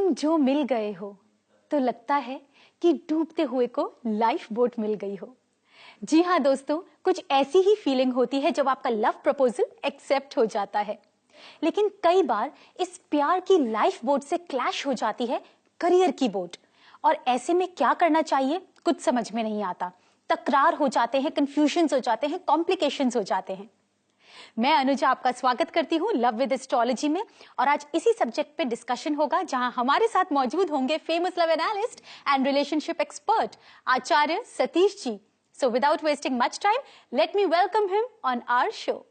तुम जो मिल गए हो तो लगता है कि डूबते हुए को लाइफ बोट मिल गई हो। जी हाँ दोस्तों, कुछ ऐसी ही फीलिंग होती है जब आपका लव प्रपोजल एक्सेप्ट हो जाता है। लेकिन कई बार इस प्यार की लाइफ बोट से क्लैश हो जाती है करियर की बोट, और ऐसे में क्या करना चाहिए कुछ समझ में नहीं आता। तकरार हो जाते हैं, कंफ्यूजन हो जाते हैं, कॉम्प्लिकेशंस हो जाते हैं। मैं अनुजा आपका स्वागत करती हूँ लव विद एस्ट्रोलॉजी में, और आज इसी सब्जेक्ट पे डिस्कशन होगा, जहां हमारे साथ मौजूद होंगे famous love analyst and relationship expert Acharya Satish ji. So without wasting much time, let me welcome him on our show.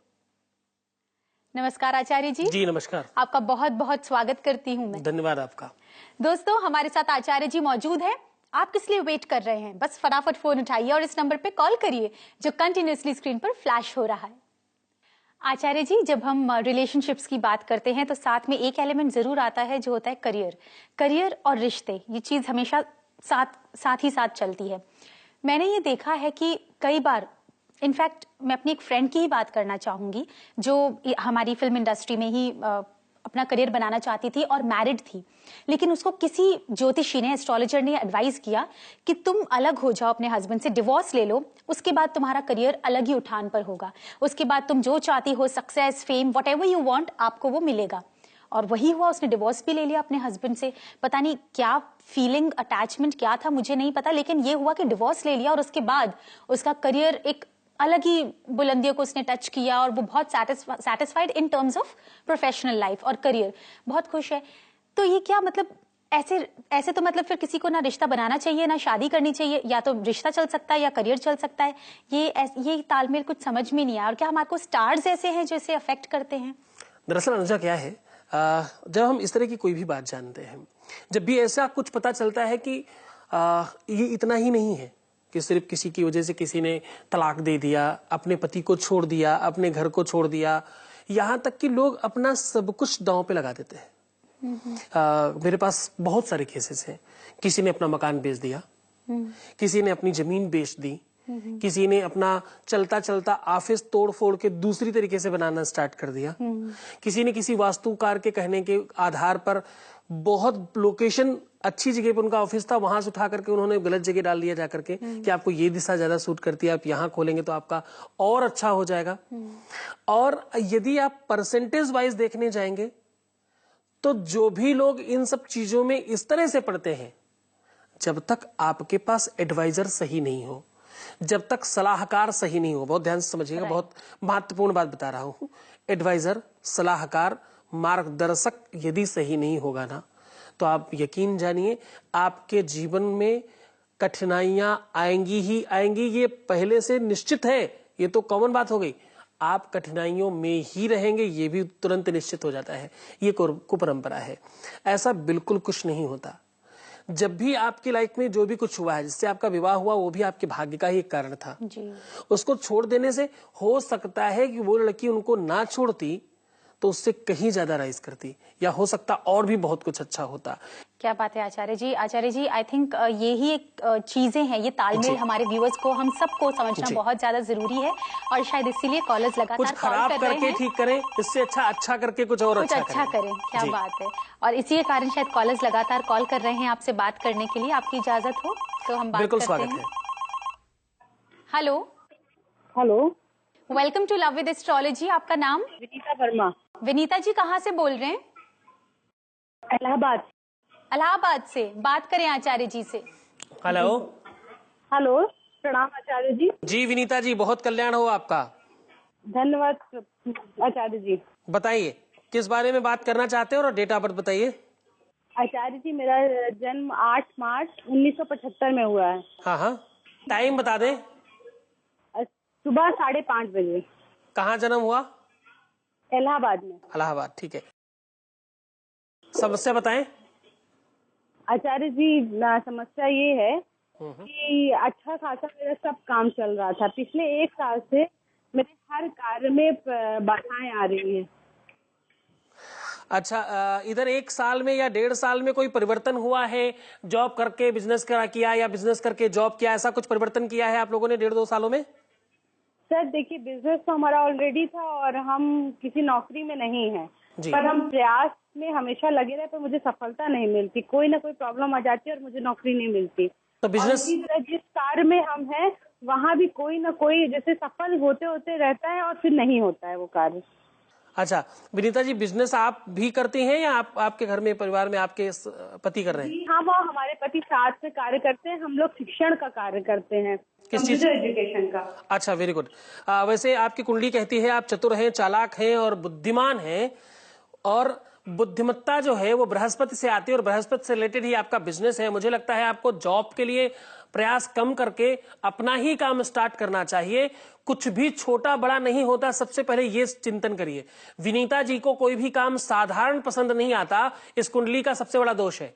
नमस्कार आचार्य जी। जी नमस्कार। आपका बहुत बहुत स्वागत करती हूँ मैं। धन्यवाद आपका। दोस्तों, हमारे साथ आचार्य जी मौजूद है। आप किस लिए वेट कर रहे हैं? बस फटाफट फोन उठाइए और इस नंबर पे कॉल करिए जो कंटिन्यूअसली स्क्रीन पर फ्लैश हो रहा है। आचार्य जी, जब हम रिलेशनशिप्स की बात करते हैं तो साथ में एक एलिमेंट जरूर आता है जो होता है करियर। करियर और रिश्ते, ये चीज हमेशा साथ ही साथ चलती है। मैंने ये देखा है कि कई बार, इनफैक्ट मैं अपनी एक फ्रेंड की ही बात करना चाहूंगी जो हमारी फिल्म इंडस्ट्री में ही अपना करियर बनाना चाहती थी और मैरिड थी, लेकिन उसको किसी ज्योतिषी ने, एस्ट्रोलॉजर ने एडवाइस किया कि तुम अलग हो जाओ अपने हस्बैंड से, डिवोर्स ले लो, उसके बाद तुम्हारा करियर अलग ही उठान पर होगा, उसके बाद तुम जो चाहती हो, success, fame, whatever you want, आपको वो मिलेगा। और वही हुआ, उसने डिवोर्स भी ले लिया अपने हस्बैंड से। पता नहीं क्या फीलिंग, अटैचमेंट क्या था, मुझे नहीं पता, लेकिन ये हुआ कि डिवोर्स ले लिया और उसके बाद उसका करियर एक अलग ही बुलंदियों को उसने टच किया और वो बहुत satisfied in terms of professional life और करियर, बहुत खुश है। तो ये क्या मतलब, ऐसे तो मतलब फिर किसी को ना रिश्ता बनाना चाहिए ना शादी करनी चाहिए, या तो रिश्ता चल सकता है या करियर चल सकता है। ये तालमेल कुछ समझ में नहीं आया। और क्या हमारे को स्टार्स ऐसे हैं जो इसे अफेक्ट करते हैं? दरअसल अनुजा क्या है, जब हम इस तरह की कोई भी बात जानते हैं, जब भी ऐसा कुछ पता चलता है कि ये इतना ही नहीं है कि सिर्फ किसी की वजह से किसी ने तलाक दे दिया, अपने पति को छोड़ दिया, अपने घर को छोड़ दिया, यहाँ तक कि लोग अपना सब कुछ दांव पे लगा देते हैं। मेरे पास बहुत सारे केसेस हैं। किसी ने अपना मकान बेच दिया, किसी ने अपनी जमीन बेच दी, किसी ने अपना चलता चलता ऑफिस तोड़ फोड़ के दूसरी तरीके से बनाना स्टार्ट कर दिया, किसी ने किसी वास्तुकार के कहने के आधार पर बहुत लोकेशन अच्छी जगह पर उनका ऑफिस था, वहां से उठा करके उन्होंने गलत जगह डाल दिया जाकर के कि आपको ये दिशा ज्यादा सूट करती है, आप यहाँ खोलेंगे तो आपका और अच्छा हो जाएगा। और यदि आप परसेंटेज वाइज देखने जाएंगे तो जो भी लोग इन सब चीजों में इस तरह से पढ़ते हैं, जब तक आपके पास एडवाइजर सही नहीं हो, जब तक सलाहकार सही नहीं हो, बहुत ध्यान से समझिएगा, बहुत महत्वपूर्ण बात बता रहा हूं, एडवाइजर, सलाहकार, मार्गदर्शक यदि सही नहीं होगा ना, तो आप यकीन जानिए आपके जीवन में कठिनाइयां आएंगी ही आएंगी। ये पहले से निश्चित है, ये तो कॉमन बात हो गई। आप कठिनाइयों में ही रहेंगे, ये भी तुरंत निश्चित हो जाता है। ये कुपरंपरा है, ऐसा बिल्कुल कुछ नहीं होता। जब भी आपकी लाइफ में जो भी कुछ हुआ है, जिससे आपका विवाह हुआ, वो भी आपके भाग्य का ही एक कारण था जी। उसको छोड़ देने से हो सकता है कि वो लड़की उनको ना छोड़ती तो उससे कहीं ज्यादा राइज करती, या हो सकता और भी बहुत कुछ अच्छा होता। क्या बात है आचार्य जी। आचार्य जी, आई थिंक ये ही एक चीजें हैं, ये तालमेल हमारे व्यूअर्स को, हम सबको समझना बहुत ज्यादा जरूरी है, और शायद इसीलिए कॉलर्स लगातार कुछ खराब करके ठीक करें, इससे अच्छा करके कुछ और अच्छा करें। क्या बात है। और इसी कारण शायद कॉलर्स लगातार कॉल कर रहे हैं आपसे बात करने के लिए। आपकी इजाजत हो तो हम बात बिल्कुल करते हैं। स्वागत है। Hello hello, welcome to love with astrology. आपका नाम? विनीता वर्मा। विनीता जी, कहाँ से बोल रहे हैं? इलाहाबाद। इलाहाबाद से। बात करें आचार्य जी से। हेलो। हेलो, प्रणाम आचार्य जी। जी विनीता जी, बहुत कल्याण हो आपका। धन्यवाद आचार्य जी। बताइए किस बारे में बात करना चाहते हो और डेट ऑफ बर्थ बताइए। आचार्य जी, मेरा जन्म 8 मार्च 1975 में हुआ है। हाँ, टाइम बता दें। सुबह 5:30 बजे। कहाँ जन्म हुआ? इलाहाबाद में। इलाहाबाद, ठीक है। समस्या बताएं। आचार्य जी, समस्या ये है कि अच्छा खासा मेरा सब काम चल रहा था। पिछले 1 साल से मेरे हर कार्य में बाधाएं आ रही हैं। अच्छा, इधर 1 साल में या 1.5 साल में कोई परिवर्तन हुआ है? जॉब करके बिजनेस किया या बिजनेस करके जॉब किया, ऐसा कुछ परिवर्तन किया है आप लोगों ने 1.5-2 सालों में? सर देखिए, बिजनेस तो हमारा ऑलरेडी था और हम किसी नौकरी में नहीं है, पर हम प्रयास में हमेशा लगे रहे, पर मुझे सफलता नहीं मिलती, कोई ना कोई प्रॉब्लम आ जाती है और मुझे नौकरी नहीं मिलती। तो बिजनेस जिस कार्य में हम हैं वहाँ भी कोई ना कोई जैसे सफल होते होते रहता है और फिर नहीं होता है वो कार्य। अच्छा विनीता जी, बिजनेस आप भी करती हैं या आपके घर में परिवार में आपके पति कर रहे हैं? हाँ, वो हमारे पति साथ में कार्य करते हैं, हम लोग शिक्षण का कार्य करते हैं, किस चीज? कंप्यूटर एजुकेशन का। अच्छा, वेरी गुड। वैसे आपकी कुंडली कहती है आप चतुर हैं, चालाक हैं और बुद्धिमान हैं, और बुद्धिमत्ता जो है वो बृहस्पति से आती है और बृहस्पति से रिलेटेड ही आपका बिजनेस है। मुझे लगता है आपको जॉब के लिए प्रयास कम करके अपना ही काम स्टार्ट करना चाहिए। कुछ भी छोटा बड़ा नहीं होता, सबसे पहले ये चिंतन करिए। विनीता जी को कोई भी काम साधारण पसंद नहीं आता, इस कुंडली का सबसे बड़ा दोष है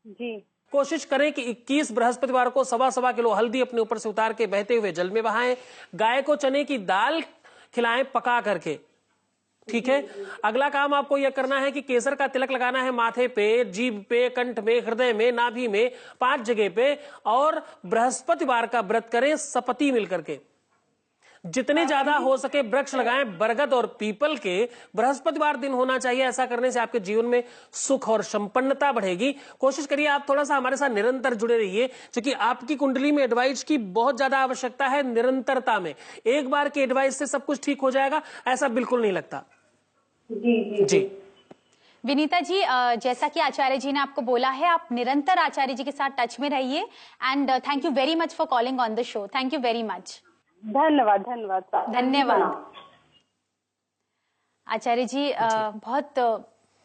जी। कोशिश करें कि 21 बृहस्पतिवार को 1.25 किलो हल्दी अपने ऊपर से उतार के बहते हुए जल में बहाएं। गाय को चने की दाल खिलाएं पका करके, ठीक है। अगला काम आपको यह करना है कि केसर का तिलक लगाना है माथे पे, जीभ पे, कंठ में, हृदय में, नाभि में, 5 जगह पे, और बृहस्पतिवार का व्रत करें सपति मिलकर के। जितने ज्यादा हो सके वृक्ष लगाएं, बरगद और पीपल के। बृहस्पतिवार दिन होना चाहिए, ऐसा करने से आपके जीवन में सुख और संपन्नता बढ़ेगी। कोशिश करिए आप थोड़ा सा हमारे साथ निरंतर जुड़े रहिए, क्योंकि आपकी कुंडली में एडवाइस की बहुत ज्यादा आवश्यकता है। निरंतरता में एक बार की एडवाइस से सब कुछ ठीक हो जाएगा, ऐसा बिल्कुल नहीं लगता। जी विनीता जी, जैसा कि आचार्य जी ने आपको बोला है, आप निरंतर आचार्य जी के साथ टच में रहिए। And thank you very much for calling on the show. Thank you very much. धन्यवाद धन्यवाद धन्यवाद। आचार्य जी बहुत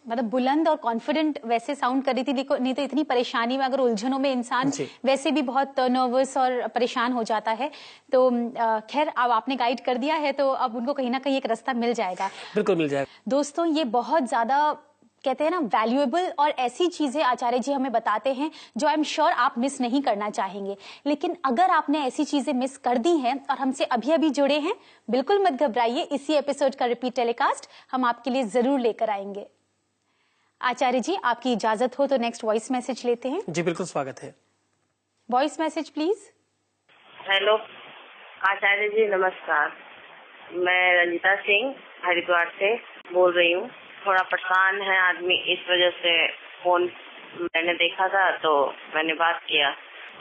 मतलब बुलंद और कॉन्फिडेंट वैसे साउंड कर रही थी, नहीं तो इतनी परेशानी में अगर उलझनों में इंसान वैसे भी बहुत नर्वस और परेशान हो जाता है। तो खैर अब आपने गाइड कर दिया है तो अब उनको कहीं ना कहीं एक रास्ता मिल जाएगा। बिल्कुल मिल जाएगा। दोस्तों, ये बहुत ज्यादा कहते हैं ना वैल्यूएबल और ऐसी चीजें आचार्य जी हमें बताते हैं जो आई एम श्योर आप मिस नहीं करना चाहेंगे। लेकिन अगर आपने ऐसी चीजें मिस कर दी हैं और हमसे अभी अभी जुड़े हैं, बिल्कुल मत घबराइए, इसी एपिसोड का रिपीट टेलीकास्ट हम आपके लिए जरूर लेकर आएंगे। आचार्य जी, आपकी इजाजत हो तो नेक्स्ट वॉइस मैसेज लेते हैं। जी बिल्कुल, स्वागत है। Voice message please. हेलो आचार्य जी, नमस्कार। मैं रंजिता सिंह हरिद्वार से बोल रही हूँ। थोड़ा परेशान है आदमी, इस वजह से फोन मैंने देखा था तो मैंने बात किया।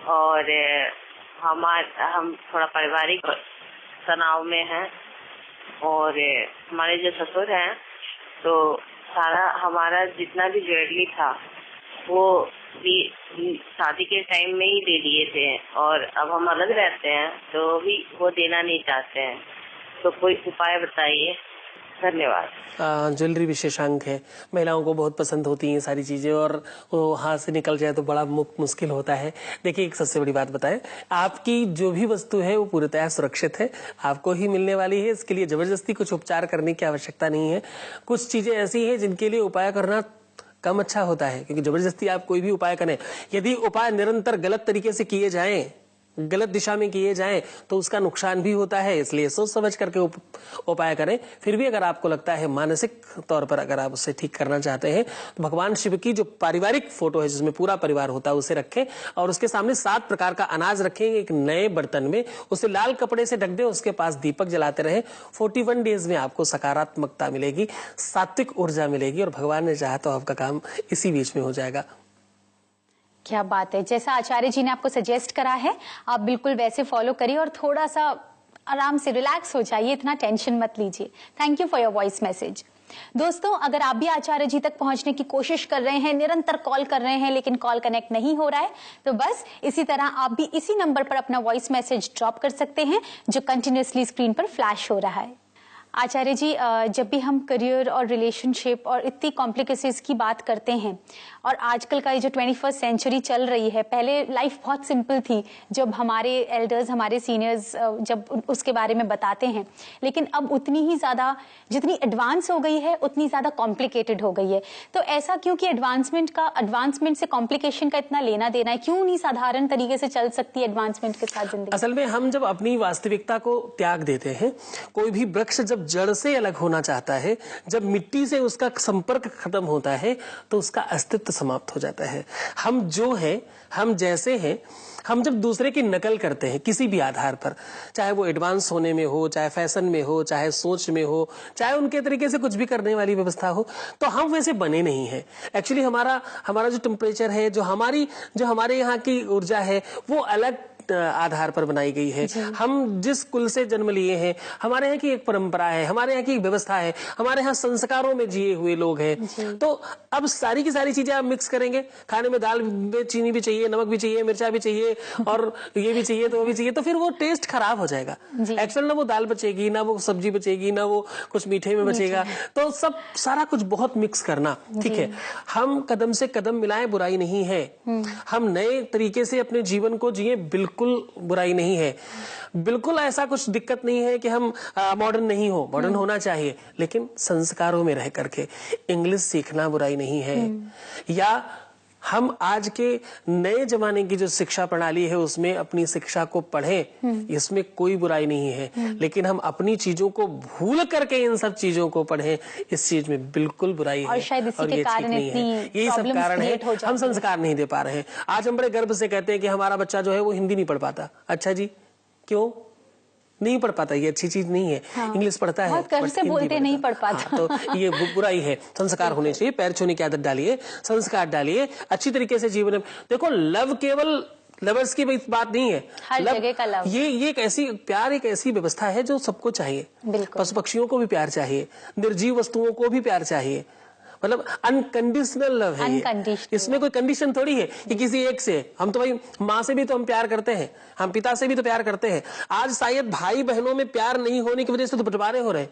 और हम थोड़ा पारिवारिक तनाव में हैं, और हमारे जो ससुर हैं तो सारा हमारा जितना भी ज्वेलरी था वो भी शादी के टाइम में ही दे दिए थे, और अब हम अलग रहते हैं तो भी वो देना नहीं चाहते हैं। तो कोई उपाय बताइए, धन्यवाद। ज्वेलरी विशेषांक है, महिलाओं को बहुत पसंद होती हैं सारी चीजें, और वो हाथ से निकल जाए तो बड़ा मुश्किल होता है। देखिए, एक सबसे बड़ी बात बताएं, आपकी जो भी वस्तु है वो पूर्णतः सुरक्षित है, आपको ही मिलने वाली है। इसके लिए जबरदस्ती कुछ उपचार करने की आवश्यकता नहीं है। कुछ चीजें ऐसी हैं जिनके लिए उपाय करना कम अच्छा होता है, क्योंकि जबरदस्ती आप कोई भी उपाय करें, यदि उपाय निरंतर गलत तरीके से किए जाएं, गलत दिशा में किए जाएं तो उसका नुकसान भी होता है। इसलिए सोच समझ करके उपाय करें। फिर भी अगर आपको लगता है मानसिक तौर पर अगर आप उसे ठीक करना चाहते हैं तो भगवान शिव की जो पारिवारिक फोटो है जिसमें पूरा परिवार होता है उसे रखें, और उसके सामने 7 प्रकार का अनाज रखें एक नए बर्तन में, उसे लाल कपड़े से ढक दें, उसके पास दीपक जलाते रहें। 41 डेज में आपको सकारात्मकता मिलेगी, सात्विक ऊर्जा मिलेगी, और भगवान ने चाहा तो आपका काम इसी बीच में हो जाएगा। क्या बात है, जैसा आचार्य जी ने आपको सजेस्ट करा है आप बिल्कुल वैसे फॉलो करिए और थोड़ा सा आराम से रिलैक्स हो जाइए, इतना टेंशन मत लीजिए। Thank you for your voice message. दोस्तों, अगर आप भी आचार्य जी तक पहुंचने की कोशिश कर रहे हैं, निरंतर कॉल कर रहे हैं लेकिन कॉल कनेक्ट नहीं हो रहा है, तो बस इसी तरह आप भी इसी नंबर पर अपना वॉइस मैसेज ड्रॉप कर सकते हैं जो कंटिन्यूअसली स्क्रीन पर फ्लैश हो रहा है। आचार्य जी, जब भी हम करियर और रिलेशनशिप और इतनी कॉम्प्लिकेसीज की बात करते हैं, और आजकल का ये जो 21st सेंचुरी चल रही है, पहले लाइफ बहुत सिंपल थी जब हमारे एल्डर्स, हमारे सीनियर्स जब उसके बारे में बताते हैं, लेकिन अब उतनी ही ज्यादा जितनी एडवांस हो गई है उतनी ज्यादा कॉम्प्लिकेटेड हो गई है। तो ऐसा क्यों कि एडवांसमेंट से कॉम्प्लिकेशन का इतना लेना देना है? क्यों नहीं साधारण तरीके से चल सकती एडवांसमेंट के साथ जिंदगी? असल में हम जब अपनी वास्तविकता को त्याग देते हैं, कोई भी वृक्ष जब जब जड़ से अलग होना चाहता है, जब मिट्टी से उसका संपर्क खत्म होता है, तो उसका अस्तित्व समाप्त हो जाता है। हम जो हैं, हम जैसे हैं, हम जब दूसरे की नकल करते हैं किसी भी आधार पर, चाहे वो एडवांस होने में हो, चाहे फैशन में हो, चाहे सोच में हो, चाहे उनके तरीके से कुछ भी करने वाली व्यवस्था हो, तो हम वैसे बने नहीं हैं। एक्चुअली हमारा जो टेम्परेचर है, जो हमारे यहाँ की ऊर्जा है, वो अलग आधार पर बनाई गई है। हम जिस कुल से जन्म लिए हैं, हमारे यहाँ की एक परंपरा है, हमारे यहाँ की एक व्यवस्था है, हमारे यहाँ संस्कारों में जिए हुए लोग हैं। तो अब सारी की सारी चीजें आप मिक्स करेंगे, खाने में दाल में चीनी भी चाहिए, नमक भी चाहिए, मिर्चा भी चाहिए, और ये भी चाहिए, तो वो भी चाहिए, तो फिर वो टेस्ट खराब हो जाएगा। एक्चुअल ना वो दाल बचेगी, ना वो सब्जी बचेगी, ना वो कुछ मीठे में बचेगा। तो सब सारा कुछ बहुत मिक्स करना, ठीक है। हम कदम से कदम मिलाएं, बुराई नहीं है। हम नए तरीके से अपने जीवन को जिए, बिल्कुल बुराई नहीं है। बिल्कुल ऐसा कुछ दिक्कत नहीं है कि हम मॉडर्न नहीं हो, मॉडर्न होना चाहिए, लेकिन संस्कारों में रह करके। इंग्लिश सीखना बुराई नहीं है, या हम आज के नए जमाने की जो शिक्षा प्रणाली है उसमें अपनी शिक्षा को पढ़ें, इसमें कोई बुराई नहीं है। लेकिन हम अपनी चीजों को भूल करके इन सब चीजों को पढ़ें, इस चीज में बिल्कुल बुराई है, और शायद इसी के कारण नहीं है। यही सब कारण है, हम संस्कार नहीं दे पा रहे हैं। आज हम बड़े गर्व से कहते हैं कि हमारा बच्चा जो है वो हिंदी नहीं पढ़ पाता। अच्छा जी, क्यों नहीं पढ़ पाता? ये अच्छी चीज नहीं है। इंग्लिश पढ़ता है, गर्व से बोलते नहीं पढ़ पाता। तो ये बुराई है। संस्कार होने चाहिए, पैर छूने की आदत डालिए, संस्कार डालिए, अच्छी तरीके से जीवन में देखो। लव केवल लवर्स की बात नहीं है, हर जगह का लव। ये एक ऐसी प्यार, एक ऐसी व्यवस्था है जो सबको चाहिए। पशु पक्षियों को भी प्यार चाहिए, निर्जीव वस्तुओं को भी प्यार चाहिए। मतलब अनकंडीशनल लव है ये। इसमें कोई कंडीशन थोड़ी है कि किसी एक से। हम तो भाई माँ से भी तो हम प्यार करते हैं, हम पिता से भी तो प्यार करते हैं। आज शायद भाई बहनों में प्यार नहीं होने की वजह से तो बंटवारे हो रहे हैं।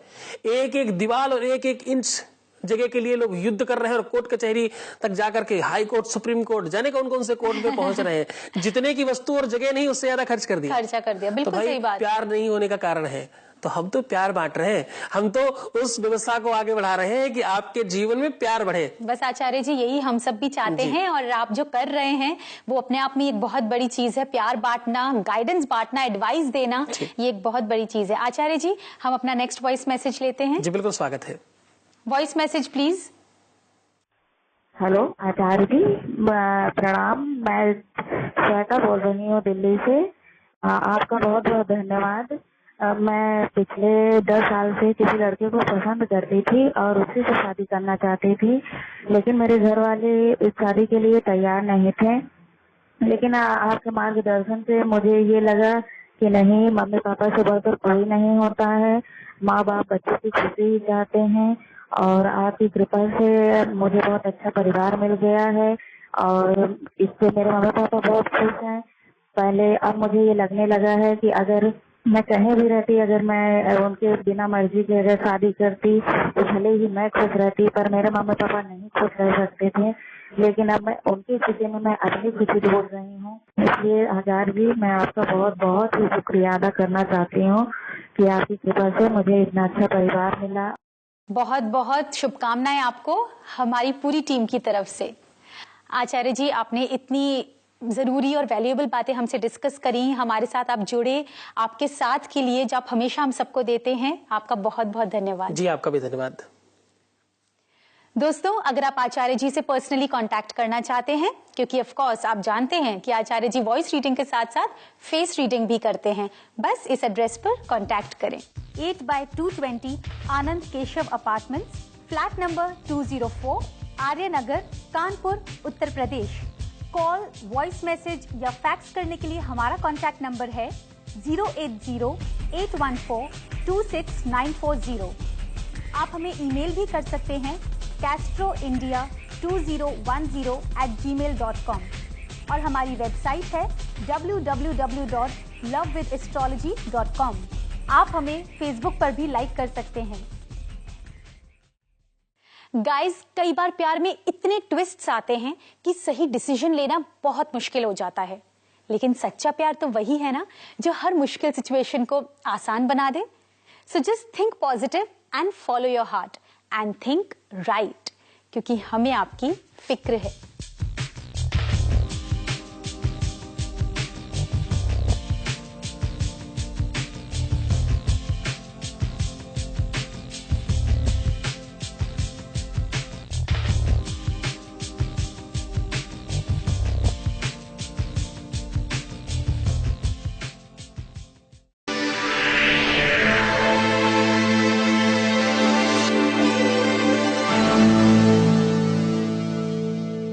एक एक दीवार और एक एक इंच जगह के लिए लोग युद्ध कर रहे हैं, और कोर्ट कचहरी तक जाकर के, हाई कोर्ट, सुप्रीम कोर्ट, जाने कौन कौन से कोर्ट में पहुंच रहे हैं। जितने की वस्तु और जगह नहीं, उससे ज्यादा खर्चा कर दिया। बिल्कुल सही बात। प्यार नहीं होने का कारण है। तो हम तो प्यार बांट रहे हैं, हम तो उस व्यवस्था को आगे बढ़ा रहे हैं कि आपके जीवन में प्यार बढ़े। बस आचार्य जी, यही हम सब भी चाहते हैं, और आप जो कर रहे हैं वो अपने आप में एक बहुत बड़ी चीज है। प्यार बांटना, गाइडेंस बांटना, एडवाइस देना, ये एक बहुत बड़ी चीज है। आचार्य जी, हम अपना नेक्स्ट वॉइस मैसेज लेते हैं। जी बिल्कुल, स्वागत है। Voice message please. हेलो आचार्य जी, प्रणाम। मैं श्वेता बोल रही हूँ दिल्ली से। आपका बहुत बहुत धन्यवाद। मैं पिछले 10 साल से किसी लड़के को पसंद करती थी और उसी से शादी करना चाहती थी, लेकिन मेरे घर वाले इस शादी के लिए तैयार नहीं थे। लेकिन आपके मार्गदर्शन से मुझे ये लगा कि नहीं, मम्मी पापा से बढ़कर कोई नहीं होता है। माँ बाप बच्चों की खुशी ही चाहते हैं, और आपकी कृपा से मुझे बहुत अच्छा परिवार मिल गया है, और इससे मेरे मम्मी पापा बहुत खुश हैं। पहले अब मुझे ये लगने लगा है कि अगर मैं कहीं भी रहती, अगर मैं उनके बिना मर्जी के अगर शादी करती, तो भले ही मैं खुश रहती, पर मेरे मम्मी पापा नहीं खुश रह सकते थे। लेकिन अब मैं उनकी खुशी में मैं अपनी खुशी ढूंढ रही हूँ। इसलिए आचार्य जी, मैं आपका बहुत बहुत ही शुक्रिया अदा करना चाहती हूँ कि आपकी कृपा से मुझे इतना अच्छा परिवार मिला। बहुत बहुत शुभकामनाएं आपको हमारी पूरी टीम की तरफ से। आचार्य जी, आपने इतनी जरूरी और वैल्यूएबल बातें हमसे डिस्कस करी, हमारे साथ आप जुड़े, आपके साथ के लिए जो आप हमेशा हम सबको देते हैं, आपका बहुत बहुत धन्यवाद। जी आपका भी धन्यवाद। दोस्तों, अगर आप आचार्य जी से पर्सनली कांटेक्ट करना चाहते हैं, क्योंकि ऑफ कोर्स आप जानते हैं कि आचार्य जी वॉइस रीडिंग के साथ साथ फेस रीडिंग भी करते हैं, बस इस एड्रेस पर कांटेक्ट करें। 8/220 आनंद केशव अपार्टमेंट्स, फ्लैट नंबर 204, आर्य नगर, Kanpur, Uttar Pradesh. Call, voice message या फैक्स करने के लिए हमारा कॉन्टैक्ट नंबर है 080-814-26940। आप हमें ईमेल भी कर सकते हैं castroindia2010@gmail.com, और हमारी वेबसाइट है www.lovewithastrology.com। आप हमें फेसबुक पर भी लाइक कर सकते हैं। गाइस, कई बार प्यार में इतने ट्विस्ट्स आते हैं कि सही डिसीजन लेना बहुत मुश्किल हो जाता है, लेकिन सच्चा प्यार तो वही है ना जो हर मुश्किल सिचुएशन को आसान बना दे। So just think positive and follow your heart and think right, क्योंकि हमें आपकी फिक्र है।